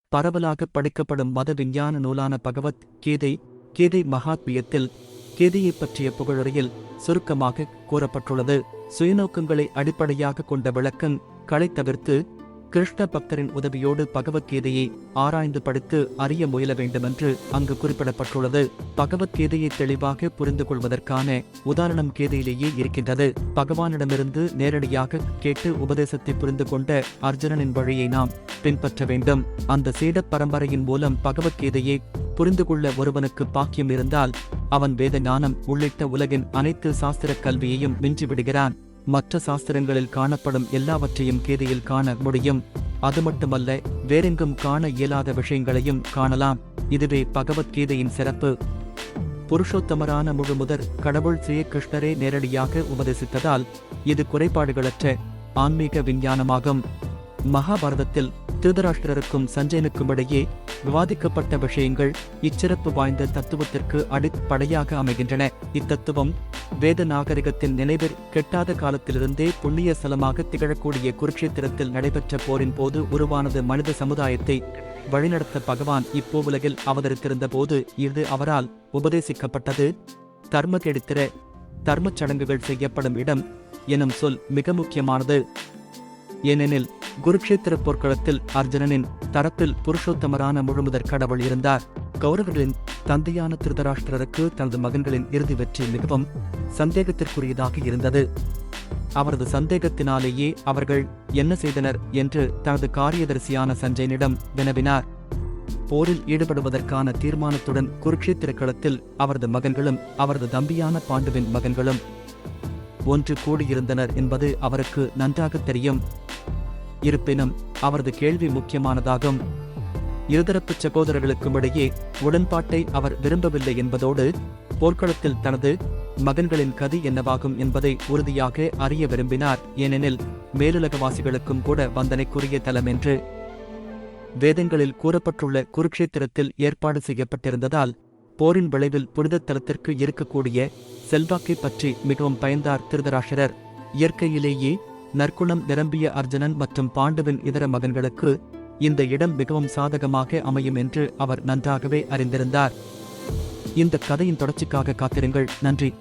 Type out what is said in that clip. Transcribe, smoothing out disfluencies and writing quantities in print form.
பரவலாக படிக்கப்படும் மத விஞ்ஞான நூலான பகவத் கீதை கீதை மகாத்மியத்தில் கீதையைப் பற்றிய புகழுரையில் சுருக்கமாக கூறப்பட்டுள்ளது. சுயநோக்கங்களை அடிப்படையாக கொண்ட விளக்கங்களை தவிர்த்து கிருஷ்ண பக்தரின் உதவியோடு பகவத்கீதையை ஆராய்ந்து படித்து அறிய முயல வேண்டுமென்று அங்கு குறிப்பிடப்பட்டுள்ளது. பகவத்கீதையை தெளிவாக புரிந்து கொள்வதற்கான உதாரணம் கீதையிலேயே இருக்கின்றது. பகவானிடமிருந்து நேரடியாக கேட்டு உபதேசத்தை புரிந்து கொண்ட அர்ஜுனனின் வழியை நாம் பின்பற்ற வேண்டும். அந்த சீட பரம்பரையின் மூலம் பகவத்கீதையை புரிந்து கொள்ள ஒருவனுக்கு பாக்கியம் இருந்தால் அவன் வேத ஞானம் உள்ளிட்ட உலகின் அனைத்து சாஸ்திர கல்வியையும் மிஞ்சிவிடுகிறான். மற்ற சாஸ்திரங்களில் காணப்படும் எல்லாவற்றையும் கீதையில் காண முடியும். அது மட்டுமல்ல, வேறெங்கும் காண இயலாத விஷயங்களையும் காணலாம். இதுவே பகவத்கீதையின் சிறப்பு. புருஷோத்தமரான முழுமுதற் கடவுள் ஸ்ரீ கிருஷ்ணரே நேரடியாக உபதேசித்ததால் இது குறைபாடுகளற்ற ஆன்மீக விஞ்ஞானமாகும். மகாபாரதத்தில் திருதராஷ்டிரருக்கும் சஞ்சயனுக்கும் இடையே விவாதிக்கப்பட்ட விஷயங்கள் இச்சிறப்பு வாய்ந்த தத்துவத்திற்கு அடிப்படையாக அமைகின்றன. இத்தத்துவம் வேத நாகரிகத்தின் நினைவில் கெட்டாத காலத்திலிருந்தே புண்ணிய ஸ்தலமாக திகழக்கூடிய குருக்ஷேத்திரத்தில் நடைபெற்ற போரின் போது உருவானது. மனித சமுதாயத்தை வழிநடத்த பகவான் இப்போவுலகில் அவதரித்திருந்த போது இது அவரால் உபதேசிக்கப்பட்டது. தர்ம கெடுத்திர தர்மச் சடங்குகள் செய்யப்படும் இடம் எனும் சொல் மிக முக்கியமானது. ஏனெனில் குருக்ஷேத்திர போர்க்களத்தில் அர்ஜுனனின் தரப்பில் புருஷோத்தமரான முழுமுதற் கடவுள் இருந்தார். கௌரவர்களின் தந்தையான திருதராஷ்டிரருக்கு தனது மகன்களின் இறுதி வெற்றி மிகவும் சந்தேகத்திற்குரியதாக இருந்தது. அவரது சந்தேகத்தினாலேயே அவர்கள் என்ன செய்தனர் என்று தனது காரியதரிசியான சஞ்சயனிடம் வினவினார். போரில் ஈடுபடுவதற்கான தீர்மானத்துடன் குருக்ஷேத்திர களத்தில் அவரது மகன்களும் அவரது தம்பியான பாண்டுவின் மகன்களும் ஒன்று கூடியிருந்தனர் என்பது அவருக்கு நன்றாக தெரியும். இருப்பினும் அவரது கேள்வி முக்கியமானதாகும். இருதரப்பு சகோதரர்களுக்கும் இடையே உடன்பாட்டை அவர் விரும்பவில்லை என்பதோடு போர்க்களத்தில் தனது மகன்களின் கதி என்னவாகும் என்பதை உறுதியாக அறிய விரும்பினார். ஏனெனில் மேலுலகவாசிகளுக்கும் கூட வந்தனைக்குரிய தலம் என்று வேதங்களில் கூறப்பட்டுள்ள குருக்ஷேத்திரத்தில் ஏற்பாடு செய்யப்பட்டிருந்ததால் போரின் விளைவில் புனித தலத்திற்கு இருக்கக்கூடிய செல்வாக்கை பற்றி மிகவும் பயந்தார் திருதராஷ்டிரர். இயற்கையிலேயே நற்குணம் நிரம்பிய அர்ஜுனன் மற்றும் பாண்டுவின் இதர மகன்களுக்கு இந்த இடம் மிகவும் சாதகமாக அமையும் என்று அவர் நன்றாகவே அறிந்திருந்தார். இந்த கதையின் தொடர்ச்சிக்காக காத்திருங்கள். நன்றி.